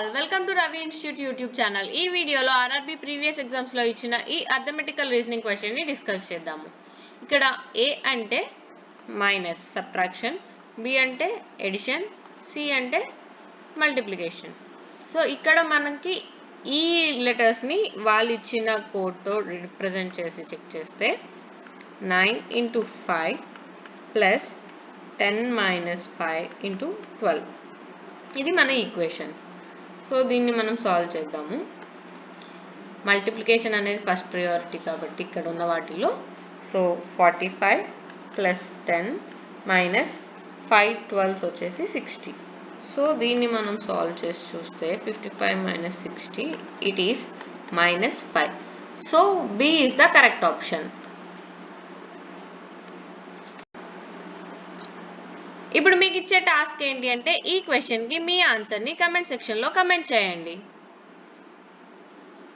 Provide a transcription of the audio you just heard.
all, welcome to Ravi Institute YouTube channel. ఈ వీడియోలో RRB previous exams లో ఇచ్చిన ఈ అర్థమెటికల్ రీజనింగ్ క్వశ్చన్ ని డిస్కస్ చేద్దాము. ఇక్కడ A అంటే మైనస్ సబ్ట్రాక్షన్, B అంటే ఎడిషన్, C అంటే మల్టిప్లికేషన్. సో ఇక్కడ మనకి ఈ లెటర్స్ ని వాళ్ళు ఇచ్చిన కోడ్ తో రిప్రజెంట్ చేసి చెక్ చేస్తే 9 into 5 plus 10 minus 5 into 12. ఇది మన ఈక్వేషన్. సో దీన్ని మనం సాల్వ్ చేద్దాము. మల్టిప్లికేషన్ అనేది ఫస్ట్ ప్రియారిటీ కాబట్టి ఇక్కడ ఉన్న వాటిలో సో 45 ప్లస్ 10 మైనస్ 5 12 వచ్చేసి 60. సో దీన్ని మనం సాల్వ్ చేసి చూస్తే 55 minus 60 it is minus 5. So B is the correct option. ఇప్పుడు మీకు ఇచ్చే టాస్క్ ఏంటి అంటే ఈ క్వశ్చన్కి మీ ఆన్సర్ని కమెంట్ సెక్షన్లో కమెంట్ చేయండి.